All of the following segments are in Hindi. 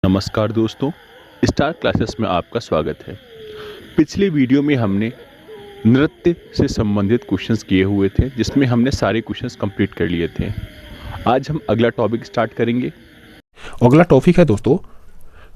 नमस्कार दोस्तों, स्टार क्लासेस में आपका स्वागत है। पिछले वीडियो में हमने नृत्य से संबंधित क्वेश्चंस किए हुए थे, जिसमें हमने सारे क्वेश्चंस कंप्लीट कर लिए थे। आज हम अगला टॉपिक स्टार्ट करेंगे। अगला टॉपिक है दोस्तों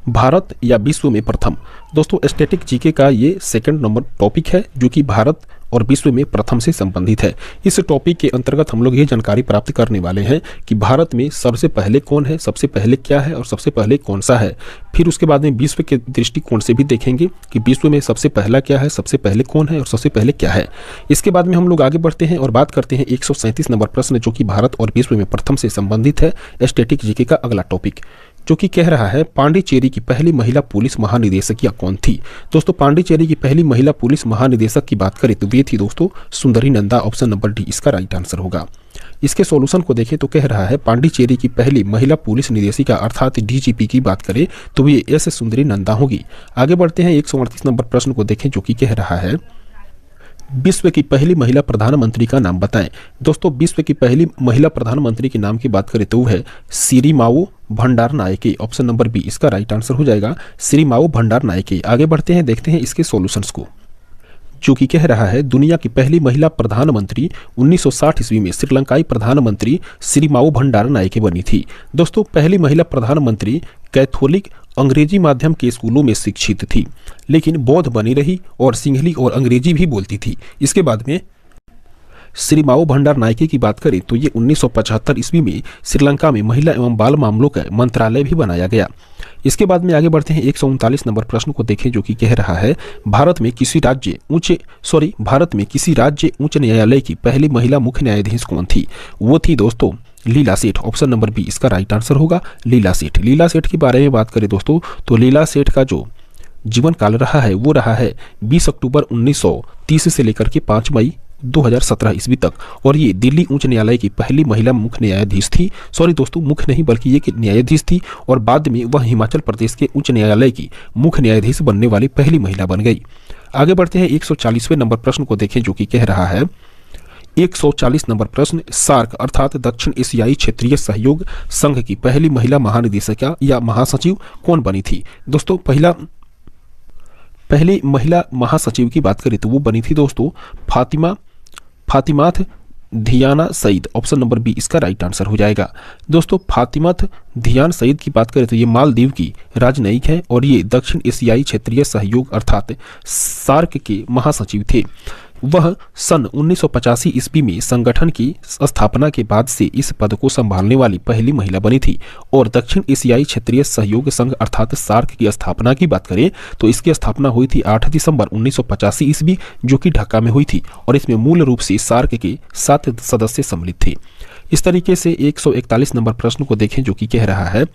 भारत या विश्व में प्रथम। दोस्तों स्टैटिक जीके का ये सेकंड नंबर टॉपिक है जो कि भारत और विश्व में प्रथम से संबंधित है। इस टॉपिक के अंतर्गत हम लोग ये जानकारी प्राप्त करने वाले हैं कि भारत में सबसे पहले कौन है, सबसे पहले क्या है और सबसे पहले कौन सा है। फिर उसके बाद में विश्व के दृष्टिकोण से भी देखेंगे कि विश्व में सबसे पहला क्या है, सबसे पहले कौन है और सबसे पहले क्या है। इसके बाद में हम लोग आगे बढ़ते हैं और बात करते हैं 137 नंबर प्रश्न जो कि भारत और विश्व में प्रथम से संबंधित है। स्टैटिक जीके का अगला टॉपिक जो कि कह रहा है पांडिचेरी की पहली महिला पुलिस महानिदेशक या कौन थी। दोस्तों पांडिचेरी की पहली महिला पुलिस महानिदेशक की बात करें तो वे थी दोस्तों सुंदरी नंदा। ऑप्शन नंबर डी इसका राइट आंसर होगा। इसके सॉल्यूशन को देखें तो कह रहा है पांडिचेरी की पहली महिला पुलिस निदेशिका अर्थात डीजीपी की बात करें तो ये एस सुंदरी नंदा होगी। आगे बढ़ते हैं 138 नंबर प्रश्न को देखें जो कि कह रहा है विश्व की पहली महिला प्रधानमंत्री का नाम बताएं। दोस्तों विश्व की पहली महिला प्रधानमंत्री के नाम की बात करें तो वो है Sirimavo Bandaranaike. Option number B इसका राइट आंसर हो जाएगा, सिरिमाओ भंडारनायके। आगे बढ़ते हैं, देखते हैं इसके सॉल्यूशंस को जो कि कह रहा है दुनिया की पहली महिला प्रधानमंत्री 1960 ईस्वी में श्रीलंकाई प्रधानमंत्री सिरिमाओ भंडारनायके बनी थी। दोस्तों पहली महिला प्रधानमंत्री कैथोलिक अंग्रेजी माध्यम के स्कूलों में शिक्षित थी, लेकिन बौद्ध बनी रही और सिंहली और अंग्रेजी भी बोलती थी। इसके बाद में सिरिमाओ भंडारनायके की बात करें तो ये 1975 ईस्वी में श्रीलंका में महिला एवं बाल मामलों का मंत्रालय भी बनाया गया। इसके बाद में आगे बढ़ते हैं 139 नंबर प्रश्न को देखें जो कि कह रहा है भारत में किसी राज्य उच्च न्यायालय की पहली महिला मुख्य न्यायाधीश कौन थी। वो थी दोस्तों लीला सेठ। ऑप्शन नंबर बी इसका राइट आंसर होगा, लीला सेठ। लीला सेठ के बारे में बात करें दोस्तों तो लीला सेठ का जो जीवन काल रहा है वो रहा है 20 अक्टूबर 1930 से लेकर के 5 मई 2017 ईस्वी तक, और ये दिल्ली उच्च न्यायालय की पहली महिला मुख्य न्यायाधीश थी। सॉरी दोस्तों, मुख्य नहीं बल्कि ये न्यायाधीश थी, और बाद में वह हिमाचल प्रदेश के उच्च न्यायालय की मुख्य न्यायाधीश बनने वाली पहली महिला बन गई। आगे बढ़ते हैं 140वें नंबर प्रश्न को देखें जो कि कह रहा है 140 नंबर प्रश्न सार्क अर्थात दक्षिण एशियाई क्षेत्रीय सहयोग संघ की पहली महिला महानिदेशक या महासचिव कौन बनी थी। दोस्तों पहली महिला महासचिव की बात करें तो वो बनी थी दोस्तों फातिमाथ धियाना सईद। ऑप्शन नंबर बी इसका राइट आंसर हो जाएगा। दोस्तों फातिमाथ धियान सईद की बात करें तो ये मालदीव की राजनयिक है और ये दक्षिण एशियाई क्षेत्रीय सहयोग अर्थात सार्क के महासचिव थे। वह सन 1985 ईस्वी में संगठन की स्थापना के बाद से इस पद को संभालने वाली पहली महिला बनी थी, और दक्षिण एशियाई क्षेत्रीय सहयोग संघ अर्थात सार्क की स्थापना की बात करें तो इसकी स्थापना हुई थी 8 दिसंबर 1985 ईस्वी जो कि ढाका में हुई थी, और इसमें मूल रूप से सार्क के 7 सदस्य सम्मिलित थे। इस तरीके से 141 नंबर प्रश्न को देखें जो कि कह रहा है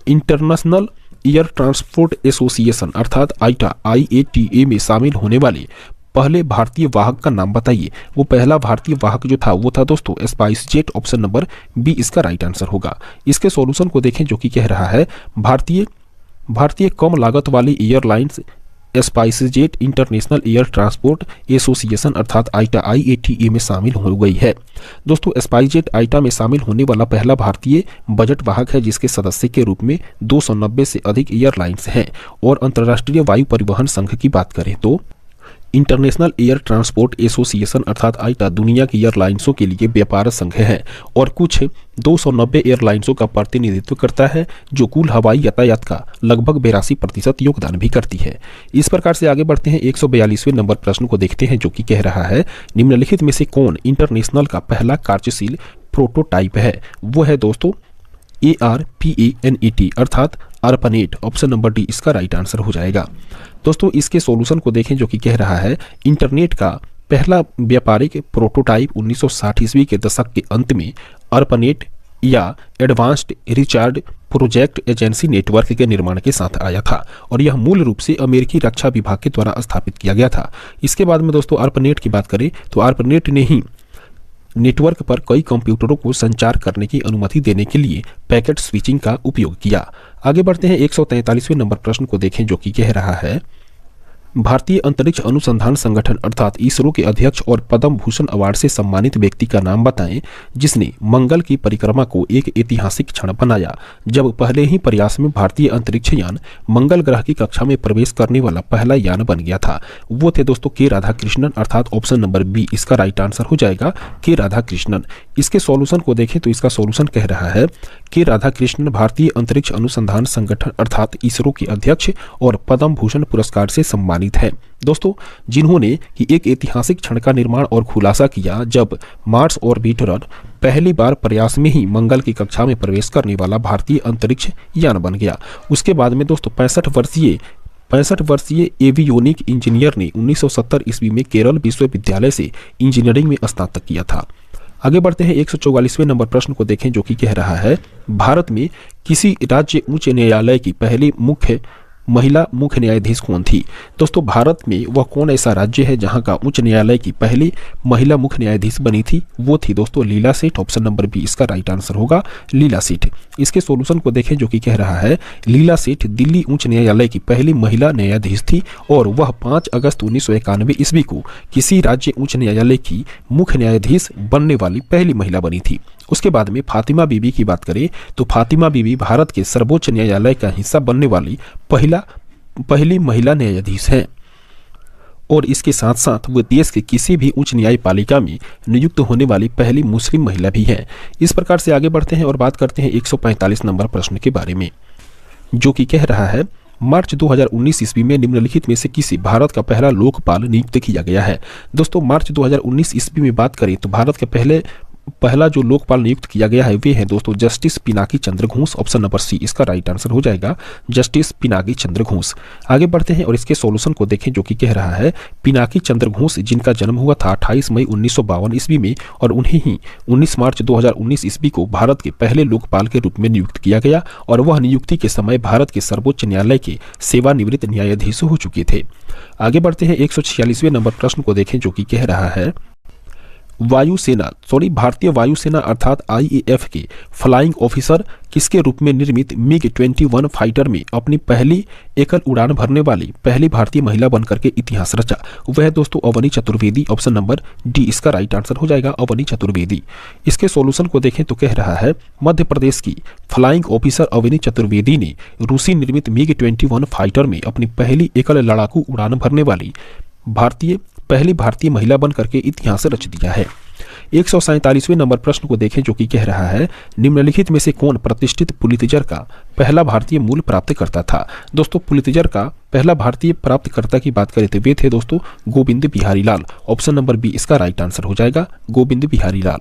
इंटरनेशनल एयर ट्रांसपोर्ट एसोसिएशन अर्थात IATA में शामिल होने वाले पहले भारतीय वाहक का नाम बताइए। वो पहला भारतीय वाहक जो था वो था दोस्तों SpiceJet. Option number B इसका राइट आंसर होगा। इसके सॉल्यूशन को देखें जो कि कह रहा है भारतीय कम लागत वाली airlines spice jet international air transport association अर्थात IATA में शामिल हो गई है। दोस्तों स्पाइस जेट आइटा में शामिल होने वाला पहला भारतीय बजट वाहक है जिसके सदस्य के रूप में 290 से अधिक एयरलाइंस हैं। और अंतर्राष्ट्रीय वायु परिवहन संघ की बात करें तो इंटरनेशनल एयर ट्रांसपोर्ट एसोसिएशन अर्थात आइटा दुनिया की एयरलाइंसों के लिए व्यापार संघ है और कुछ 290 एयरलाइंसों का प्रतिनिधित्व करता है जो कुल हवाई यातायात का लगभग 82% योगदान भी करती है। इस प्रकार से आगे बढ़ते हैं 142वें नंबर प्रश्न को देखते हैं जो कि कह रहा है निम्नलिखित में से कौन इंटरनेशनल का पहला कार्यशील प्रोटोटाइप है। वो है दोस्तों ARPANET अर्थात ARPANET। ऑप्शन नंबर डी इसका राइट आंसर हो जाएगा। दोस्तों इसके सॉल्यूशन को देखें जो कि कह रहा है इंटरनेट का पहला व्यापारिक प्रोटोटाइप 1960 ईस्वी के दशक के अंत में ARPANET या advanced Richard project agency network के निर्माण के साथ आया था, और यह मूल रूप से अमेरिकी रक्षा विभाग के द्वारा स्थापित किया गया था। इसके बाद में दोस्तों ARPANET की बात करें तो ARPANET ने ही नेटवर्क पर कई कंप्यूटरों को संचार करने की अनुमति देने के लिए पैकेट स्विचिंग का उपयोग किया। आगे बढ़ते हैं 143वें नंबर प्रश्न को देखें जो कि कह रहा है भारतीय अंतरिक्ष अनुसंधान संगठन अर्थात इसरो के अध्यक्ष और पद्म भूषण अवार्ड से सम्मानित व्यक्ति का नाम बताएं जिसने मंगल की परिक्रमा को एक ऐतिहासिक क्षण बनाया, जब पहले ही प्रयास में भारतीय अंतरिक्ष यान मंगल ग्रह की कक्षा में प्रवेश करने वाला पहला यान बन गया था। वो थे दोस्तों के राधाकृष्णन, अर्थात ऑप्शन नंबर बी इसका राइट आंसर हो जाएगा, के राधाकृष्णन। इसके सॉल्यूशन को देखें तो इसका सॉल्यूशन कह रहा है के राधाकृष्णन भारतीय अंतरिक्ष अनुसंधान संगठन अर्थात इसरो के अध्यक्ष और पद्म भूषण पुरस्कार से सम्मानित है दोस्तों, जिन्होंने कि एक ऐतिहासिक क्षण का निर्माण और खुलासा किया जब मार्स ऑर्बिटर पहली बार प्रयास में ही मंगल की कक्षा में प्रवेश करने वाला भारतीय अंतरिक्ष यान बन गया। उसके बाद में दोस्तों 65 वर्षीय एवियोनिक इंजीनियर ने 1970 ईस्वी में केरल विश्वविद्यालय से इंजीनियरिंग में स्नातक किया था। आगे बढ़ते हैं 144वें नंबर प्रश्न को देखें जो कि कह रहा है भारत में किसी राज्य उच्च न्यायालय की पहली महिला मुख्य न्यायाधीश कौन थी। दोस्तों भारत में वह कौन ऐसा राज्य है जहां का उच्च न्यायालय की पहली महिला मुख्य न्यायाधीश बनी थी, वो थी दोस्तों लीला सेठ। ऑप्शन नंबर बी इसका राइट आंसर होगा, लीला सेठ। इसके सॉल्यूशन को देखें जो कि कह रहा है लीला सेठ दिल्ली उच्च न्यायालय की पहली महिला न्यायाधीश थी और वह 5 अगस्त 1991 ईस्वी को किसी राज्य उच्च न्यायालय की मुख्य न्यायाधीश बनने वाली पहली महिला बनी थी। उसके बाद में फातिमा बीबी की बात करें तो फातिमा बीबी भारत के सर्वोच्च न्यायालय का हिस्सा बनने वाली पहली महिला न्यायाधीश हैं और इसके साथ साथ वो देश के किसी भी उच्च न्यायपालिका में नियुक्त होने वाली पहली मुस्लिम महिला भी हैं। इस प्रकार से आगे बढ़ते हैं और बात करते हैं 145 नंबर प्रश्न के बारे में जो कि कह रहा है मार्च 2019 ईस्वी में निम्नलिखित में से किसी भारत का पहला लोकपाल नियुक्त किया गया है। दोस्तों मार्च 2019 ईस्वी में बात करें तो भारत के पहला जो लोकपाल नियुक्त किया गया है वे है दोस्तों justice Pinaki Chandra Ghosh. Option number C इसका राइट आंसर हो जाएगा, जस्टिस पिनाकी चंद्र घोष। आगे बढ़ते हैं और इसके सॉल्यूशन को देखें जो कि कह रहा है पिनाकी चंद्र घोष जिनका जन्म हुआ था 28 मई 1952 ईस्वी में और उन्हें ही 19 मार्च 2019 ईस्वी को भारत के पहले लोकपाल के रूप में नियुक्त किया गया और वह नियुक्ति के समय भारत के सर्वोच्च न्यायालय के सेवानिवृत्त न्यायाधीश हो चुके थे। आगे बढ़ते हैं 146वें नंबर प्रश्न को देखें जो कि कह रहा है भारतीय वायुसेना अर्थात IAF के फ्लाइंग ऑफिसर किसके रूप में निर्मित MiG-21 फाइटर में अपनी पहली एकल उड़ान भरने वाली पहली भारतीय महिला बनकर के इतिहास रचा। वह है दोस्तों Avani Chaturvedi. Option number D इसका राइट आंसर हो जाएगा, अवनी चतुर्वेदी। इसके सॉल्यूशन को देखें तो कह रहा है मध्य प्रदेश की फ्लाइंग ऑफिसर अवनी चतुर्वेदी ने रूसी निर्मित MiG-21 फाइटर में अपनी पहली एकल लड़ाकू उड़ान भरने वाली पहली भारतीय महिला बनकर के इतिहास रच दिया है। 147वें नंबर प्रश्न को देखें जो कि कह रहा है निम्नलिखित में से कौन प्रतिष्ठित पुलित्जर का पहला भारतीय मूल प्राप्तकर्ता था। दोस्तों पुलित्जर का पहला भारतीय प्राप्तकर्ता की बात करें तो वे थे दोस्तों गोविंद बिहारी लाल। ऑप्शन नंबर बी इसका राइट आंसर हो जाएगा, गोविंद बिहारी लाल।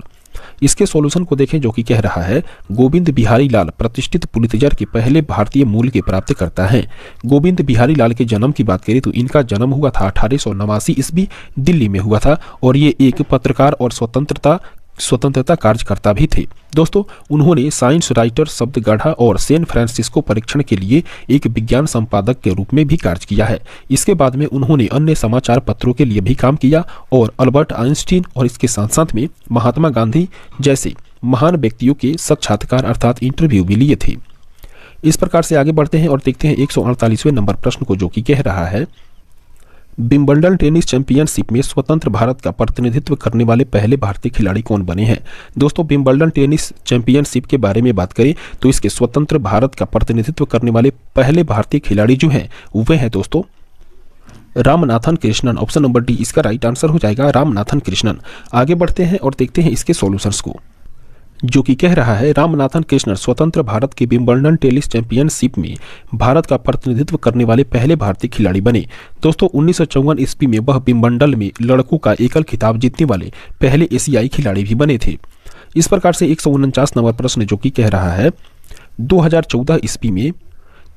इसके सॉल्यूशन को देखें जो कि कह रहा है गोविंद बिहारी लाल प्रतिष्ठित पुलित्जर के पहले भारतीय मूल के प्राप्तकर्ता हैं। गोविंद बिहारी लाल के जन्म की बात करें तो इनका जन्म हुआ था 1889 ईस्वी दिल्ली में हुआ था और ये एक पत्रकार और स्वतंत्रता कार्यकर्ता भी थे। दोस्तों उन्होंने साइंस राइटर शब्द गढ़ा और सैन फ्रांसिस्को परीक्षण के लिए एक विज्ञान संपादक के रूप में भी कार्य किया है। इसके बाद में उन्होंने अन्य समाचार पत्रों के लिए भी काम किया और अल्बर्ट आइंस्टीन और इसके साथ साथ में महात्मा गांधी जैसे महान व्यक्तियों के साक्षात्कार अर्थात इंटरव्यू भी लिए थे। इस प्रकार से आगे बढ़ते हैं और देखते हैं 148वें नंबर प्रश्न को जो कि कह रहा है विंबलडन टेनिस चैंपियनशिप में स्वतंत्र भारत का प्रतिनिधित्व करने वाले पहले भारतीय खिलाड़ी कौन बने हैं। दोस्तों विंबलडन टेनिस चैंपियनशिप के बारे में बात करें तो इसके स्वतंत्र भारत का प्रतिनिधित्व करने वाले पहले भारतीय खिलाड़ी जो हैं वे हैं दोस्तों Ramanathan Krishnan. Option number D इसका राइट आंसर हो जाएगा, रामनाथन कृष्णन। आगे बढ़ते हैं और देखते हैं इसके सॉल्यूशंस को जो कि कह रहा है रामनाथन कृष्णन स्वतंत्र भारत के विंबलडन टेनिस चैंपियनशिप में भारत का प्रतिनिधित्व करने वाले पहले भारतीय खिलाड़ी बने। दोस्तों 1954 ईस्वी में वह विंबलडन में लड़कों का एकल खिताब जीतने वाले पहले एशियाई खिलाड़ी भी बने थे। इस प्रकार से 149 नंबर प्रश्न जो कि कह रहा है 2014 ईस्वी में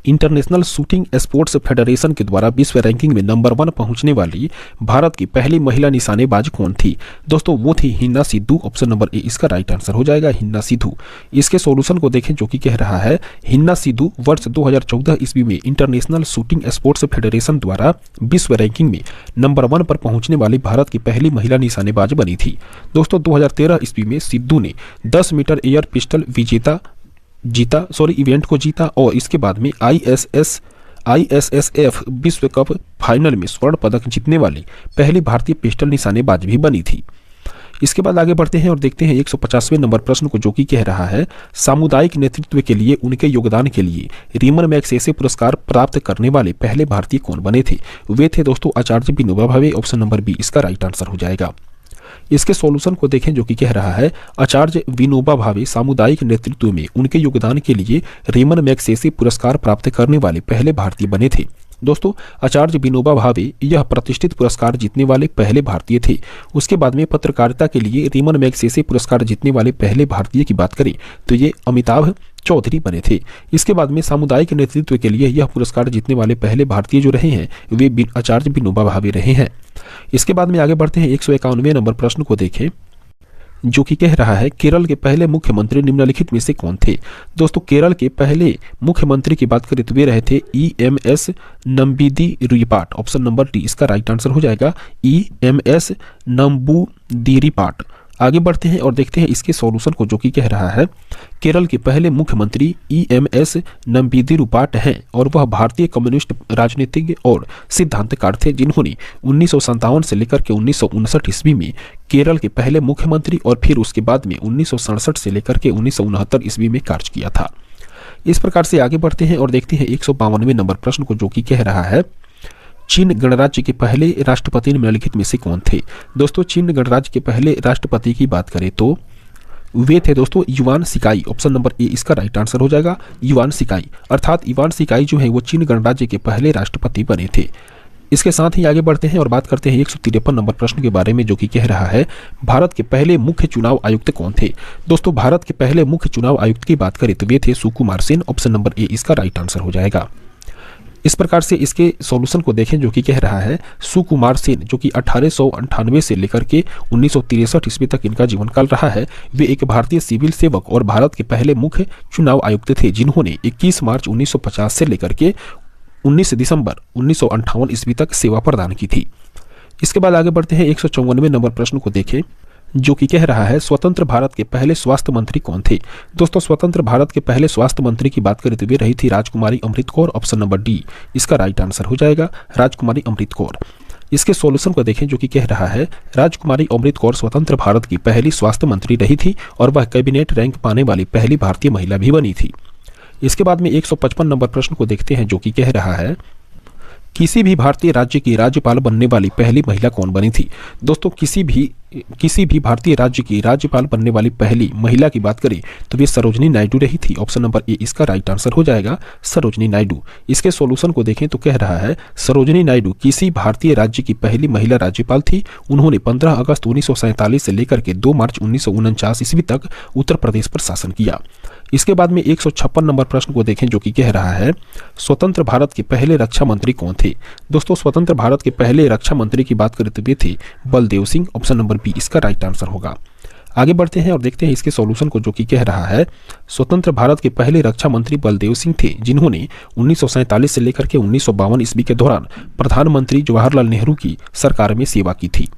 इंटरनेशनल शूटिंग स्पोर्ट्स फेडरेशन के द्वारा विश्व रैंकिंग में नंबर 1 पहुंचने वाली भारत की पहली महिला निशानेबाज कौन थी। दोस्तों वो थी Hina Sidhu. Option number A इसका राइट आंसर हो जाएगा, हिना सिद्धू। इसके सॉल्यूशन को देखें जो कि कह रहा है हिना सिद्धू वर्ष 2014 ईस्वी में इंटरनेशनल शूटिंग स्पोर्ट्स फेडरेशन द्वारा विश्व रैंकिंग में नंबर 1 पर पहुंचने वाली भारत की पहली महिला निशानेबाज बनी थी। दोस्तों 2013 ईस्वी में सिद्धू ने 10 मीटर एयर पिस्टल इवेंट को जीता और इसके बाद में ISSF विश्व कप फाइनल में स्वर्ण पदक जीतने वाली पहली भारतीय पिस्टल निशानेबाज भी बनी थी। इसके बाद आगे बढ़ते हैं और देखते हैं 150वें नंबर प्रश्न को, जो कि कह रहा है सामुदायिक नेतृत्व के लिए उनके योगदान के लिए रीमन मैग्सेसे पुरस्कार प्राप्त करने वाले पहले भारतीय कौन बने थे? वे थे दोस्तों आचार्य Vinoba Bhave. Option number B इसका राइट आंसर हो जाएगा। इसके सॉल्यूशन को देखें, जो कि कह रहा है आचार्य विनोबा भावे सामुदायिक नेतृत्व में उनके योगदान के लिए रीमन मैग्सेसे पुरस्कार प्राप्त करने वाले पहले भारतीय बने थे। दोस्तों आचार्य विनोबा भावे यह प्रतिष्ठित पुरस्कार जीतने वाले पहले भारतीय थे। उसके बाद में पत्रकारिता के लिए रीमन मैग्सेसे पुरस्कार जीतने वाले पहले भारतीय की बात करें तो ये अमिताभ चौधरी बने थे। इसके बाद में सामुदायिक नेतृत्व के लिए यह पुरस्कार जीतने वाले पहले भारतीय जो रहे हैं वे आचार्य विनोबा भावे रहे हैं। इसके बाद में आगे बढ़ते हैं 151वें नंबर प्रश्न को देखें, जो कि कह रहा है केरल के पहले मुख्यमंत्री निम्नलिखित में से कौन थे? दोस्तों केरल के पहले मुख्यमंत्री की बात करें तो वे रहे थे EMS नंबूदिरिपाट। ऑप्शन नंबर डी इसका राइट आंसर हो जाएगा, EMS नंबूदिरिपाट। आगे बढ़ते हैं और देखते हैं इसके सॉल्यूशन को, जो कि कह रहा है केरल के पहले मुख्यमंत्री EMS नंबूदिरिपाट हैं और वह भारतीय कम्युनिस्ट राजनीतिज्ञ और सिद्धांतकार थे, जिन्होंने 1957 से लेकर के 1959 ईस्वी में केरल के पहले मुख्यमंत्री और फिर उसके बाद में 1967 से लेकर के 1969 ईस्वी में कार्य किया था। इस प्रकार से आगे बढ़ते हैं और देखते हैं 152वें नंबर प्रश्न को, जो कि कह रहा है चीन गणराज्य के पहले राष्ट्रपति निम्नलिखित में से कौन थे? दोस्तों चीन गणराज्य के पहले राष्ट्रपति की बात करें तो वे थे दोस्तों युआन शिकाई। ऑप्शन नंबर ए इसका राइट आंसर हो जाएगा, युआन शिकाई। अर्थात युआन शिकाई जो है वो चीन गणराज्य के पहले राष्ट्रपति बने थे। इसके साथ ही आगे बढ़ते हैं और बात करते हैं 153 नंबर प्रश्न के बारे में, जो कि कह रहा है भारत के पहले मुख्य चुनाव आयुक्त कौन थे? दोस्तों भारत के पहले मुख्य चुनाव आयुक्त की बात करें तो वे थे Sukumar Sen. Option number A इसका राइट आंसर हो जाएगा। इस प्रकार से इसके सॉल्यूशन को देखें, जो कि कह रहा है सुकुमार सेन जो कि 1898 से लेकर के 1963 ईस्वी तक इनका जीवन काल रहा है। वे एक भारतीय सिविल सेवक और भारत के पहले मुख्य चुनाव आयुक्त थे, जिन्होंने 21 मार्च 1950 से लेकर के 19 दिसंबर 1958 ईस्वी तक सेवा प्रदान की थी। इसके बाद आगे बढ़ते हैं 154वें नंबर प्रश्न को देखें, जो कि कह रहा है स्वतंत्र भारत के पहले स्वास्थ्य मंत्री कौन थे? दोस्तों स्वतंत्र भारत के पहले स्वास्थ्य मंत्री की बात करें तो वे रही थी राजकुमारी Amrit Kaur. Option number D इसका राइट आंसर हो जाएगा, राजकुमारी अमृत कौर। इसके सॉल्यूशन को देखें, जो कि कह रहा है राजकुमारी अमृत कौर स्वतंत्र भारत की पहली स्वास्थ्य मंत्री रही थी और वह कैबिनेट रैंक पाने वाली पहली भारतीय महिला भी बनी थी। इसके बाद में 155 नंबर प्रश्न को देखते हैं, जो कि कह रहा है किसी भी भारतीय राज्य की राज्यपाल बनने वाली पहली महिला कौन बनी थी? दोस्तों किसी भी भारतीय राज्य की राज्यपाल बनने वाली पहली महिला की बात करें तो वे सरोजनी नायडू रही थी। ऑप्शन नंबर ए इसका राइट आंसर हो जाएगा, सरोजनी नायडू। इसके सॉल्यूशन को देखें तो कह रहा है सरोजनी नायडू किसी भारतीय राज्य की पहली महिला राज्यपाल थी। उन्होंने 15 अगस्त 1947 से लेकर के 2 मार्च 1949 ईस्वी तक उत्तर प्रदेश पर शासन किया। इसके बाद में 156 नंबर प्रश्न को देखें, जो कि कह रहा है स्वतंत्र भारत के पहले रक्षा मंत्री कौन थे? दोस्तों स्वतंत्र भारत के पहले रक्षा मंत्री की बात करें तो वे थे Baldev Singh. Option number B इसका राइट आंसर होगा। आगे बढ़ते हैं और देखते हैं इसके सॉल्यूशन को, जो कि कह रहा है स्वतंत्र भारत के पहले रक्षा मंत्री बलदेव सिंह थे, जिन्होंने 1947 से लेकर के 1952 ईस्वी के दौरान प्रधानमंत्री जवाहरलाल नेहरू की सरकार में सेवा की थी।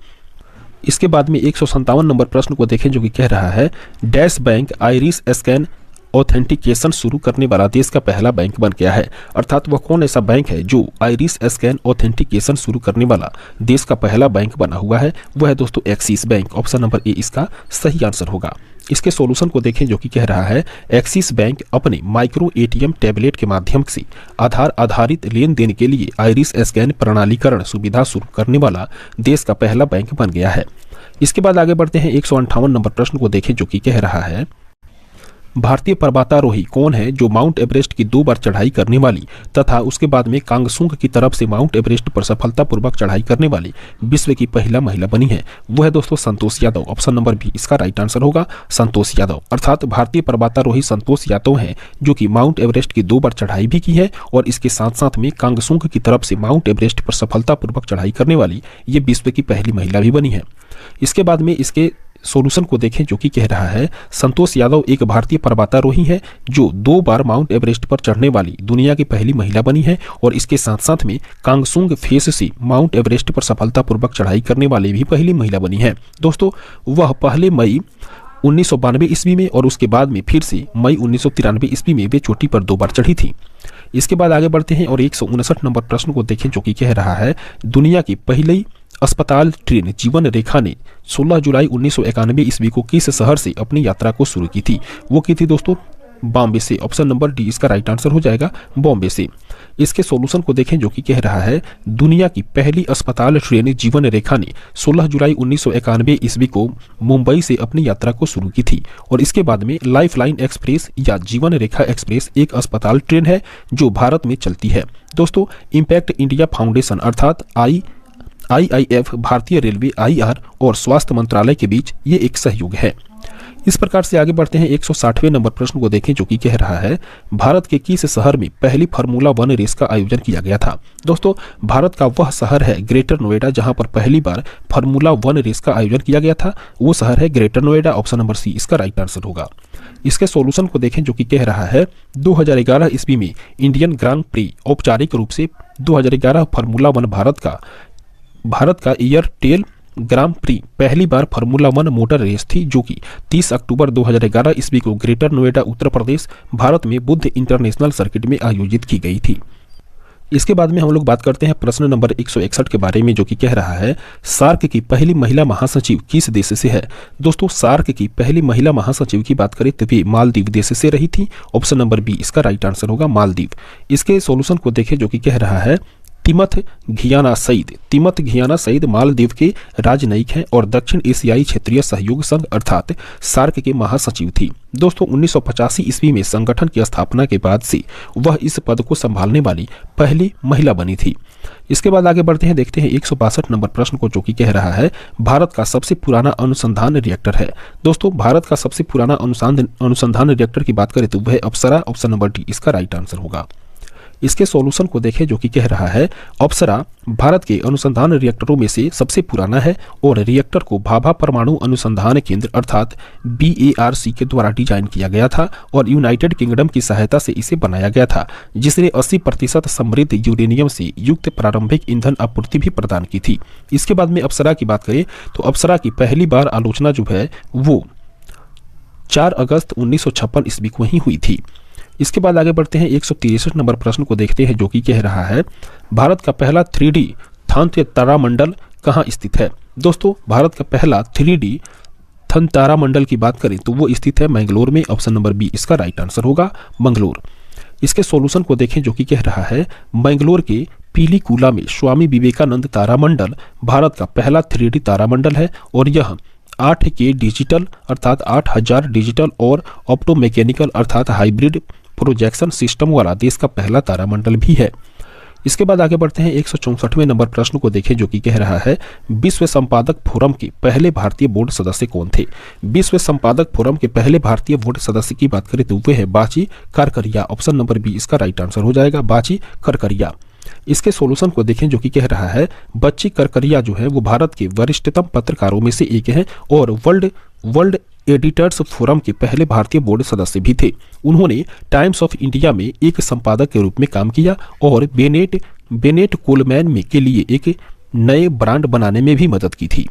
इसके बाद में 157 नंबर प्रश्न को देखें, जो कि कह रहा है dash bank iris scan authentication शुरू करने वाला देश का पहला बैंक बन गया है। अर्थात वह कौन ऐसा बैंक है जो आइरिस स्कैन ऑथेंटिकेशन शुरू करने वाला देश का पहला बैंक बना हुआ है? वह है दोस्तों axis bank. Option number A इसका सही आंसर होगा। इसके सॉल्यूशन को देखें, जो कि कह रहा है एक्सिस बैंक अपने माइक्रो ATM टैबलेट के माध्यम से आधार आधारित लेन देन के लिए आइरिस स्कैन प्रणालीकरण सुविधा शुरू करने वाला देश का पहला बैंक बन गया है। इसके बाद आगे बढ़ते हैं 158 नंबर प्रश्न को देखें, जो कि कह रहा है भारतीय पर्वतारोही कौन है जो माउंट एवरेस्ट की 2 बार चढ़ाई करने वाली तथा उसके बाद में कांगसुंग की तरफ से माउंट एवरेस्ट पर सफलतापूर्वक चढ़ाई करने वाली विश्व की पहला महिला बनी है? वो है दोस्तों Santosh Yadav. Option number B इसका राइट आंसर होगा, संतोष यादव। अर्थात भारतीय पर्वतारोही संतोष यादव हैं जो कि माउंट एवरेस्ट की 2 बार चढ़ाई भी की है और इसके साथ साथ में कांगसुंग की तरफ से माउंट एवरेस्ट पर सफलतापूर्वक चढ़ाई करने वाली ये विश्व की पहली महिला भी बनी है। इसके बाद में इसके सॉल्यूशन को देखें, जो कि कह रहा है संतोष यादव एक भारतीय पर्वतारोही है जो 2 बार माउंट एवरेस्ट पर चढ़ने वाली दुनिया की पहली महिला बनी है और इसके साथ साथ में कांगसुंग फेस से माउंट एवरेस्ट पर सफलतापूर्वक चढ़ाई करने वाली भी पहली महिला बनी है। दोस्तों वह पहले मई 1992 ईस्वी में और उसके बाद में फिर से मई 1993 ईस्वी में वे चोटी पर 2 बार चढ़ी थी। इसके बाद आगे बढ़ते हैं और 159 नंबर प्रश्न को देखें जो कि कह रहा है दुनिया की पहली अस्पताल ट्रेन जीवन रेखा ने 16 जुलाई 1991 ईस्वी को किस शहर से अपनी यात्रा को शुरू की थी? वो की थी दोस्तों बॉम्बे से। ऑप्शन नंबर डी इसका राइट आंसर हो जाएगा, बॉम्बे से। इसके सॉल्यूशन को देखें जो कि कह रहा है दुनिया की पहली अस्पताल ट्रेन जीवन रेखा ने 16 जुलाई 1991 ईस्वी को मुंबई से अपनी यात्रा को शुरू की थी। और इसके बाद में लाइफलाइन एक्सप्रेस या जीवन रेखा एक्सप्रेस एक अस्पताल ट्रेन है जो भारत में चलती है। दोस्तों इम्पैक्ट इंडिया फाउंडेशन अर्थात IIF, भारतीय रेलवे, IR और स्वास्थ्य मंत्रालय के बीच ये एक सहयोग है। इस प्रकार से आगे बढ़ते हैं 160वें नंबर प्रश्न को देखें जो कि कह रहा है भारत के किस शहर में पहली फार्मूला 1 रेस का आयोजन किया गया था? दोस्तों भारत का वह शहर है ग्रेटर नोएडा जहां पर पहली बार फार्मूला 1 रेस का आयोजन किया गया था। वो शहर है Greater Noida. Option number C इसका राइट आंसर होगा। इसके सॉल्यूशन को देखें जो कि कह रहा है 2011 ईस्वी में इंडियन ग्रांड प्री औपचारिक रूप से 2011 फार्मूला 1 भारत का एयरटेल ग्रांड प्री पहली बार फार्मूला 1 मोटर रेस थी जो कि 30 अक्टूबर 2011 ईस्वी को ग्रेटर नोएडा उत्तर प्रदेश भारत में बुद्ध इंटरनेशनल सर्किट में आयोजित की गई थी। इसके बाद में हम लोग बात करते हैं प्रश्न नंबर 161 के बारे में जो कि कह रहा है सार्क की पहली महिला महासचिव किस देश से है? दोस्तों सार्क की पहली महिला महासचिव की बात करें तो वे मालदीव देश से रही थी। ऑप्शन नंबर बी इसका राइट आंसर होगा, मालदीव। इसके सॉल्यूशन को देखें जो कि कह रहा है तिमथ घियाना सईद मालदीव के राजनयिक हैं और दक्षिण एशियाई क्षेत्रीय सहयोग संघ अर्थात सार्क के महासचिव थी। दोस्तों 1985 ईस्वी में संगठन की स्थापना के बाद से वह इस पद को संभालने वाली पहली महिला बनी थी। इसके बाद आगे बढ़ते हैं, देखते हैं 162 नंबर प्रश्न को जो कि कह रहा है भारत का सबसे पुराना अनुसंधान रिएक्टर है। दोस्तों भारत का सबसे पुराना अनुसंधान रिएक्टर की बात करें तो वह अप्सरा। ऑप्शन नंबर डी इसका राइट आंसर होगा। इसके सॉल्यूशन को देखें जो कि कह रहा है अप्सरा भारत के अनुसंधान रिएक्टरों में से सबसे पुराना है और रिएक्टर को भाभा परमाणु अनुसंधान केंद्र अर्थात BARC के द्वारा डिजाइन किया गया था और यूनाइटेड किंगडम की सहायता से इसे बनाया गया था, जिसने 80% समृद्ध यूरेनियम से युक्त प्रारंभिक ईंधन आपूर्ति भी प्रदान की थी। इसके बाद में अप्सरा की बात करें तो अप्सरा की पहली बार आलोचना जो है वो 4 अगस्त 1956 ईस्वी को ही हुई थी। इसके बाद आगे बढ़ते हैं 163 नंबर प्रश्न को देखते हैं जो कि कह रहा है भारत का पहला 3D थन तारामंडल कहाँ स्थित है? दोस्तों भारत का पहला 3D थन तारामंडल की बात करें तो वो स्थित है मैंगलोर में। ऑप्शन नंबर बी इसका राइट आंसर होगा, मंगलोर। इसके सॉल्यूशन को देखें जो कि कह रहा है मैंगलोर के पीलीकुला में स्वामी विवेकानंद तारामंडल भारत का पहला 3D तारामंडल है और यह 8K डिजिटल अर्थात 8000 डिजिटल और ऑप्टोमैकेनिकल अर्थात हाइब्रिड प्रोजेक्शन सिस्टम वाला देश का पहला तारामंडल भी है। इसके बाद आगे बढ़ते हैं 164वें नंबर प्रश्न को देखें जो कि कह रहा है विश्व संपादक फोरम के पहले भारतीय बोर्ड सदस्य कौन थे? विश्व संपादक फोरम के पहले भारतीय बोर्ड सदस्य की बात करें तो वे है बाची करकरिया। ऑप्शन नंबर बी इसका राइट आंसर हो जाएगा, बाची करकरिया। इसके सॉल्यूशन को देखें जो कि कह रहा है बच्ची करकरिया जो है वो भारत के वरिष्ठतम पत्रकारों में से एक है और वर्ल्ड एडिटर्स फोरम के पहले भारतीय बोर्ड सदस्य भी थे। उन्होंने टाइम्स ऑफ इंडिया में एक संपादक के रूप में काम किया और बेनेट कोलमैन में के लिए एक नए ब्रांड बनाने में भी मदद की थी।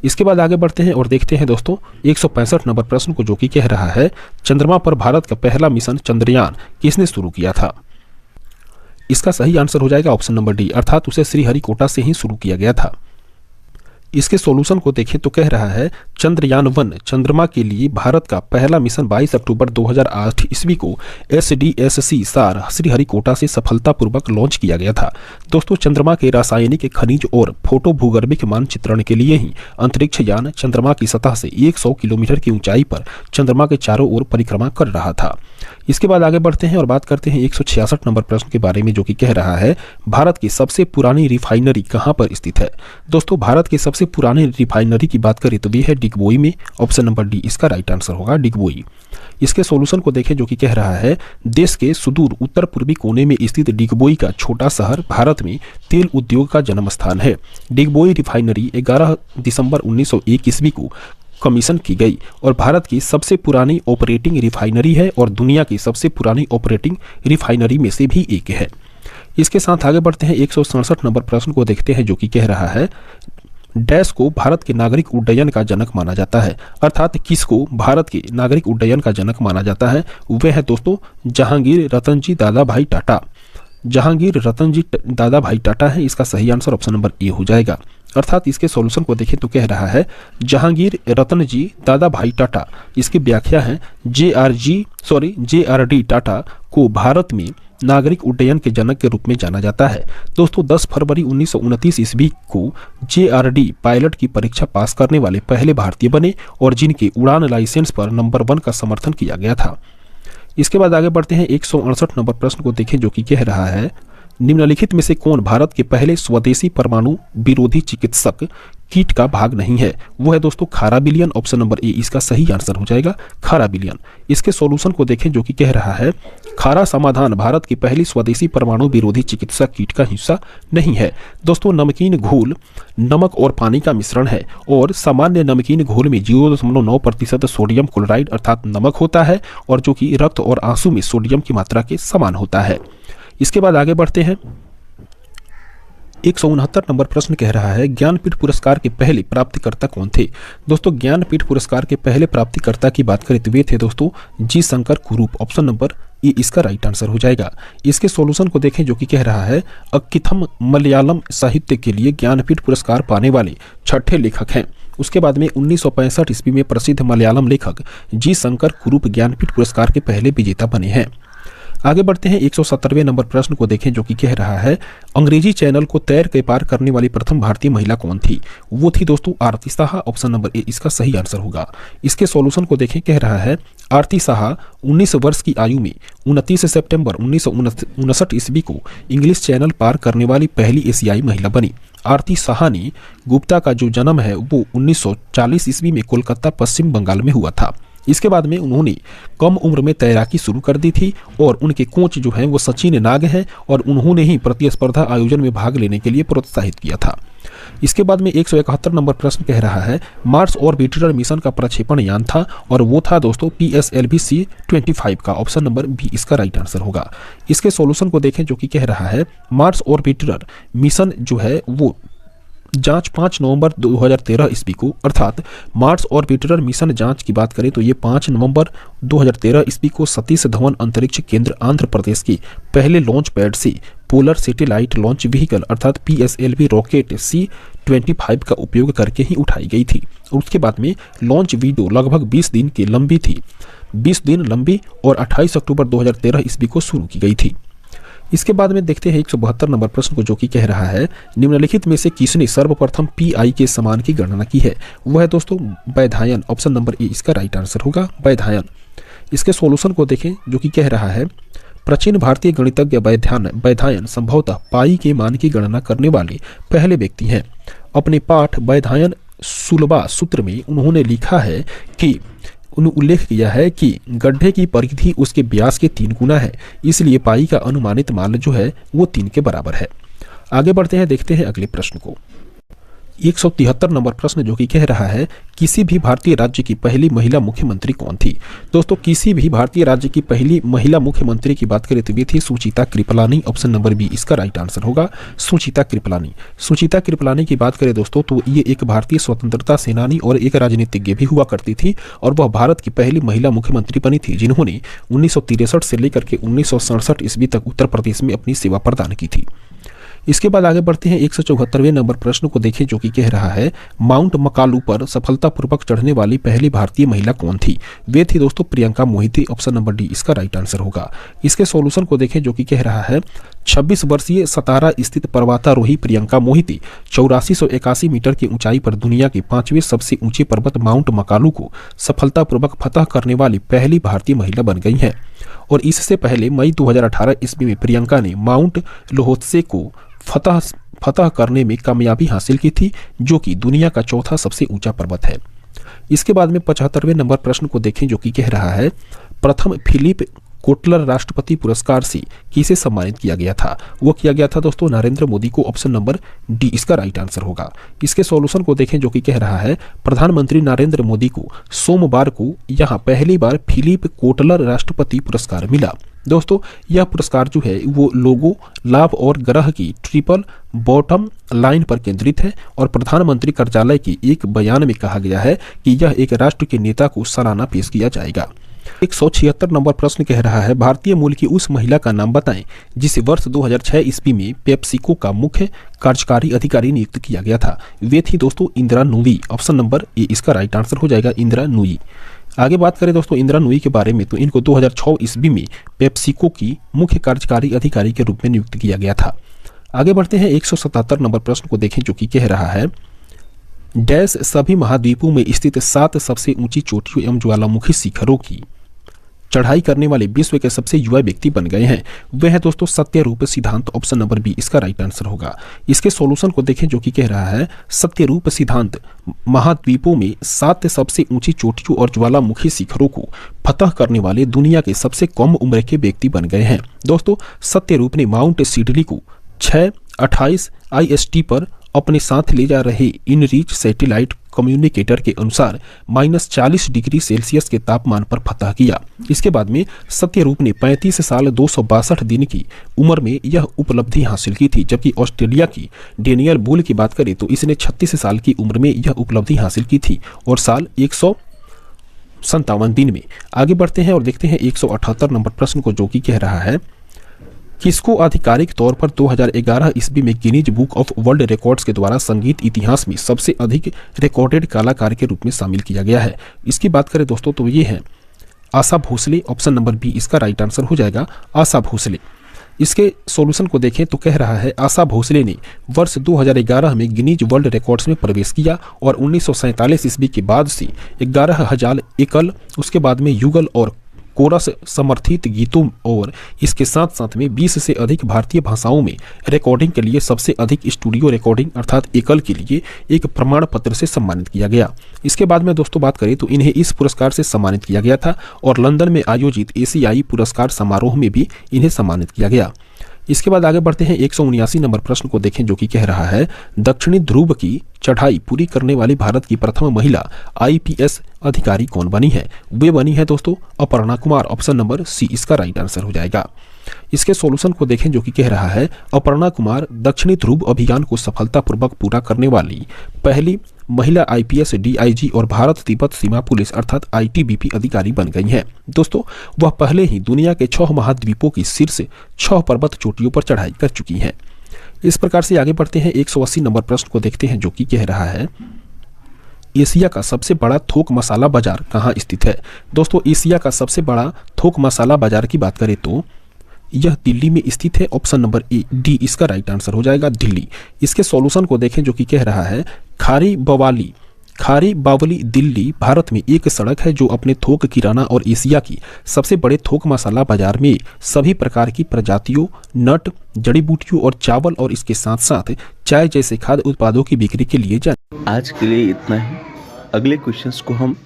इसके बाद आगे बढ़ते हैं और देखते हैं दोस्तों 165 नंबर प्रश्न को जो कि कह रहा है चंद्रमा पर भारत का पहला मिशन चंद्रयान किसने शुरू किया था? इसका सही आंसर हो जाएगा ऑप्शन नंबर डी अर्थात उसे श्रीहरिकोटा से ही शुरू किया गया था। इसके सॉल्यूशन को देखें तो कह रहा है चंद्रयान 1 चंद्रमा के लिए भारत का पहला मिशन 22 अक्टूबर 2008 ईस्वी को SDSC सार श्रीहरिकोटा से सफलतापूर्वक लॉन्च किया गया था। दोस्तों चंद्रमा के रासायनिक खनिज और फोटो भूगर्भिक मानचित्रण के लिए ही अंतरिक्ष यान चंद्रमा की सतह से 100 किलोमीटर की ऊंचाई पर चंद्रमा के चारों ओर परिक्रमा कर रहा था। इसके बाद आगे बढ़ते हैं और बात करते हैं 166 नंबर प्रश्न के बारे में जो कि कह रहा है भारत की सबसे पुरानी रिफाइनरी कहां पर स्थित है? दोस्तों भारत की सबसे पुरानी रिफाइनरी की बात करें तो वे है डिगबोई में। ऑप्शन नंबर डी इसका राइट आंसर होगा, डिगबोई। इसके सॉल्यूशन को देखें जो कि कह रहा है देश के सुदूर उत्तर पूर्वी कोने में स्थित डिगबोई का छोटा शहर भारत में तेल उद्योग का जन्म स्थान है। डिगबोई रिफाइनरी 11 दिसंबर 1901 ईस्वी को कमीशन की गई और भारत की सबसे पुरानी ऑपरेटिंग रिफाइनरी है और दुनिया की सबसे पुरानी ऑपरेटिंग रिफाइनरी में से भी एक है। इसके साथ आगे बढ़ते हैं 167 नंबर प्रश्न को देखते हैं जो कि कह रहा है डैश को भारत के नागरिक उड्डयन का जनक माना जाता है, अर्थात किसको भारत के नागरिक उड्डयन का जनक माना जाता है, वह है दोस्तों जहांगीर रतनजी दादाभाई टाटा। जहांगीर रतनजी दादाभाई टाटा है, इसका सही आंसर ऑप्शन नंबर ए हो जाएगा। अर्थात इसके सॉल्यूशन को देखें तो कह रहा है जहांगीर रतनजी दादाभाई टाटा, इसकी व्याख्या है JRD टाटा को भारत में नागरिक उड्डयन के जनक के रूप में जाना जाता है। दोस्तों 10 फरवरी 1929 ईस्वी को JRD पायलट की परीक्षा पास करने वाले पहले भारतीय बने और जिनके उड़ान लाइसेंस पर नंबर 1 का समर्थन किया गया था। इसके बाद आगे बढ़ते हैं 168 नंबर प्रश्न को देखें जो कि कह रहा है निम्नलिखित में से कौन भारत के पहले स्वदेशी परमाणु विरोधी चिकित्सक किट का भाग नहीं है, वो है दोस्तों खारा बिलियन। ऑप्शन नंबर ए इसका सही आंसर हो जाएगा, खारा बिलियन। इसके सॉल्यूशन को देखें जो कि कह रहा है खारा समाधान भारत की पहली स्वदेशी परमाणु विरोधी चिकित्सा किट का हिस्सा नहीं है। दोस्तों नमकीन घोल नमक और पानी का मिश्रण है और सामान्य नमकीन घोल में 0.9% सोडियम क्लोराइड अर्थात नमक होता है और जो कि रक्त और आंसू में सोडियम की मात्रा के समान होता है। इसके बाद आगे बढ़ते हैं 169 नंबर प्रश्न कह रहा है ज्ञानपीठ पुरस्कार के पहले प्राप्तिकर्ता कौन थे। दोस्तों ज्ञानपीठ पुरस्कार के पहले प्राप्तिकर्ता की बात करें तो वे थे दोस्तों जी शंकर कुरूप। ऑप्शन नंबर ए इसका राइट आंसर हो जाएगा। इसके सॉल्यूशन को देखें जो कि कह रहा है अक्किथम मलयालम साहित्य के लिए ज्ञानपीठ पुरस्कार पाने वाले छठे लेखक हैं। उसके बाद में 1965 ईस्वी में प्रसिद्ध मलयालम लेखक जी शंकर कुरूप ज्ञानपीठ पुरस्कार के पहले विजेता बने हैं। आगे बढ़ते हैं 170वें नंबर प्रश्न को देखें जो कि कह रहा है अंग्रेजी चैनल को तैर के पार करने वाली प्रथम भारतीय महिला कौन थी, वो थी दोस्तों आरती साहा। ऑप्शन नंबर ए इसका सही आंसर होगा। इसके सॉल्यूशन को देखें कह रहा है आरती साहा 19 वर्ष की आयु में 29 सितंबर 1959 ईस्वी को इंग्लिश चैनल पार करने वाली पहली एशियाई महिला बनी। आरती साहा ने गुप्ता का जो जन्म है वो 1940 ईस्वी में कोलकाता पश्चिम बंगाल में हुआ था। इसके बाद में उन्होंने कम उम्र में तैराकी शुरू कर दी थी और उनके कोच जो हैं वो सचिन नाग हैं और उन्होंने ही प्रतिस्पर्धा आयोजन में भाग लेने के लिए प्रोत्साहित किया था। इसके बाद में 171 नंबर प्रश्न कह रहा है मार्स ऑर्बिटर मिशन का प्रक्षेपण यान था और वो था दोस्तों PSLV-C-25 का। ऑप्शन नंबर बी इसका राइट आंसर होगा। इसके सॉल्यूशन को देखें जो कि कह रहा है मार्स ऑर्बिटर मिशन जो है वो जांच 5 नवंबर 2013 ईस्वी को अर्थात मार्स ऑर्बिटर मिशन जांच की बात करें तो ये 5 नवंबर 2013 ईस्वी को सतीश धवन अंतरिक्ष केंद्र आंध्र प्रदेश के पहले लॉन्च पैड से पोलर सैटेलाइट लॉन्च व्हीकल अर्थात PSLV रॉकेट C-25 का उपयोग करके ही उठाई गई थी। और उसके बाद में लॉन्च वीडियो लगभग 20 दिन की लंबी थी, 20 दिन लंबी और 28 अक्टूबर 2013 ईस्वी को शुरू की गई थी। इसके बाद में देखते हैं 172 नंबर प्रश्न को जो कि कह रहा है निम्नलिखित में से किसने सर्वप्रथम PI के समान की गणना की है, वह है दोस्तों वैधायन। ऑप्शन नंबर ए इसका राइट आंसर होगा, वैधायन। इसके सॉल्यूशन को देखें जो कि कह रहा है प्राचीन भारतीय गणितज्ञ वैधायन संभवतः पाई के मान की गणना करने वाले पहले व्यक्ति हैं। अपने पाठ वैधायन सुलभा सूत्र में उन्होंने लिखा है कि उल्लेख किया है कि गड्ढे की परिधि उसके व्यास के 3 गुना है, इसलिए पाई का अनुमानित मान जो है वो 3 के बराबर है। आगे बढ़ते हैं, देखते हैं अगले प्रश्न को। 173 नंबर प्रश्न जो कि कह रहा है किसी भी भारतीय राज्य की पहली महिला मुख्यमंत्री कौन थी। दोस्तों किसी भी भारतीय राज्य की पहली महिला मुख्यमंत्री की बात करें तो वे थी सुचिता कृपलानी। ऑप्शन नंबर बी इसका राइट आंसर होगा, सुचिता कृपलानी। सुचिता कृपलानी की बात करें दोस्तों तो ये एक भारतीय स्वतंत्रता सेनानी और एक राजनीतिज्ञ भी हुआ करती थी और वह भारत की पहली महिला मुख्यमंत्री बनी थी जिन्होंने 1963 से लेकर के 1967 ईस्वी तक उत्तर प्रदेश में अपनी सेवा प्रदान की थी। इसके बाद आगे बढ़ते हैं 174वें नंबर प्रश्न को देखें जो कि कह रहा है माउंट मकालू पर सफलतापूर्वक चढ़ने वाली पहली भारतीय महिला कौन थी, वे थी दोस्तों प्रियंका मोहिती। ऑप्शन नंबर डी इसका राइट आंसर होगा। इसके सॉल्यूशन को देखें जो कि कह रहा है 26 वर्षीय सतारा स्थित पर्वतारोही प्रियंका मोहिती 8481 मीटर की ऊंचाई पर दुनिया के 5वें सबसे ऊंचे पर्वत माउंट मकालू को सफलतापूर्वक फतह करने वाली पहली भारतीय महिला बन गई हैं और इससे पहले मई 2018 ईस्वी में प्रियंका ने माउंट लोहोत्से को फतह करने में कामयाबी हासिल की थी जो कि दुनिया का चौथा सबसे ऊंचा पर्वत है। इसके बाद में 75वें नंबर प्रश्न को देखें जो कि कह रहा है प्रथम फिलिप कोटलर राष्ट्रपति पुरस्कार से किसे सम्मानित किया गया था? वो किया गया था दोस्तों नरेंद्र मोदी को। ऑप्शन नंबर डी इसका राइट आंसर होगा। इसके सॉल्यूशन को देखें जो कि कह रहा है प्रधानमंत्री नरेंद्र मोदी को सोमवार को यहां पहली बार फिलिप कोटलर राष्ट्रपति पुरस्कार मिला। दोस्तों यह पुरस्कार जो है वो लोगों, लाभ और ग्रह की ट्रिपल बॉटम लाइन पर केंद्रित है और प्रधानमंत्री कार्यालय के एक बयान में कहा गया है कि यह एक राष्ट्र के नेता को सालाना पेश किया जाएगा। 176 नंबर प्रश्न कह रहा है भारतीय मूल की उस महिला का नाम बताएं जिसे वर्ष 2006 ईस्वी में पेप्सिको का मुख्य कार्यकारी अधिकारी नियुक्त किया गया था। वे थी दोस्तों Indira Nooyi. Option number A इसका राइट आंसर हो जाएगा, इंदिरा नूई। आगे बात करें दोस्तों इंदिरा नूई के बारे में तो इनको 2006 ईस्वी में पेप्सिको की मुख्य कार्यकारी अधिकारी के रूप में नियुक्त किया गया था। आगे बढ़ते हैं 177 नंबर प्रश्न को देखें जो कि कह रहा है डैश सभी महाद्वीपों में स्थित 7 सबसे ऊंची चोटियों एवं ज्वालामुखी शिखरों की चढ़ाई करने वाले विश्व के सबसे युवा व्यक्ति बन गए हैं। वह है दोस्तों सत्यरूप सिद्धांत। ऑप्शन नंबर बी इसका राइट आंसर होगा। इसके सॉल्यूशन को देखें जो कि कह रहा है सत्यरूप सिद्धांत महाद्वीपों में 7 सबसे ऊंची चोटियों और ज्वालामुखी शिखरों को फतह करने वाले दुनिया के सबसे कम उम्र के व्यक्ति बन गए हैं। दोस्तों सत्यरूप ने माउंट सिडली को 6:28 IST पर अपने साथ ले जा रहे इनरीच सैटेलाइट कम्युनिकेटर के अनुसार -40 डिग्री सेल्सियस के तापमान पर फतह किया। इसके बाद में सत्यरूप ने 35 साल 262 दिन की उम्र में यह उपलब्धि हासिल की थी, जबकि ऑस्ट्रेलिया की डेनियल बुल की बात करें तो इसने 36 साल की उम्र में यह उपलब्धि हासिल की थी और साल 157 दिन में। आगे बढ़ते हैं और देखते हैं 178 नंबर प्रश्न को जो कि कह रहा है किसको आधिकारिक तौर पर 2011 ईस्वी में Guinness book of world records के द्वारा संगीत इतिहास में सबसे अधिक रिकॉर्डेड कलाकार के रूप में शामिल किया गया है? इसकी बात करें दोस्तों तो ये है Asha Bhosle. Option number B इसका राइट आंसर हो जाएगा, आशा भोसले। इसके सॉल्यूशन को देखें तो कह रहा है आशा भोसले ने वर्ष 2011 में गिनीज वर्ल्ड रिकॉर्ड्स में प्रवेश किया और 1947 ईस्वी के बाद से 11,000 एकल, उसके बाद में युगल और कोरस समर्थित गीतों और इसके साथ साथ में 20 से अधिक भारतीय भाषाओं में रिकॉर्डिंग के लिए सबसे अधिक स्टूडियो रिकॉर्डिंग अर्थात एकल के लिए एक प्रमाण पत्र से सम्मानित किया गया। इसके बाद में दोस्तों बात करें तो इन्हें इस पुरस्कार से सम्मानित किया गया था और लंदन में आयोजित एशियाई पुरस्कार समारोह में भी इन्हें सम्मानित किया गया। इसके बाद आगे बढ़ते हैं 179 नंबर प्रश्न को देखें जो कि कह रहा है दक्षिणी ध्रुव की चढ़ाई पूरी करने वाली भारत की प्रथम महिला IPS अधिकारी कौन बनी है? वे बनी है दोस्तों Aparna Kumar. Option number C इसका राइट आंसर हो जाएगा। इसके सॉल्यूशन को देखें जो कि कह रहा है अपर्णा कुमार दक्षिणी ध्रुव अभियान को सफलतापूर्वक पूरा करने वाली पहली महिला IPS DIG और भारत तिब्बत सीमा पुलिस अर्थात ITBP अधिकारी बन गई हैं। दोस्तों वह पहले ही दुनिया के 6 महाद्वीपों की शीर्ष 6 पर्वत चोटियों पर चढ़ाई कर चुकी हैं। इस प्रकार से आगे बढ़ते हैं 180 नंबर प्रश्न को देखते हैं जो कि कह रहा है एशिया का सबसे बड़ा थोक मसाला बाजार कहाँ स्थित है? दोस्तों एशिया का सबसे बड़ा थोक मसाला बाजार की बात करें तो यह दिल्ली में स्थित है। ऑप्शन नंबर ए डी इसका राइट आंसर हो जाएगा, दिल्ली। इसके सॉल्यूशन को देखें जो कि कह रहा है खारी बावली दिल्ली भारत में एक सड़क है जो अपने थोक किराना और एशिया की सबसे बड़े थोक मसाला बाजार में सभी प्रकार की प्रजातियों, नट, जड़ी बूटियों और चावल और इसके साथ साथ चाय जैसे खाद्य उत्पादों की बिक्री के लिए जाने। आज के लिए इतना ही। अगले क्वेश्चंस को हम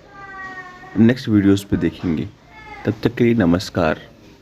नेक्स्ट वीडियोस पे देखेंगे। तब तक के लिए नमस्कार।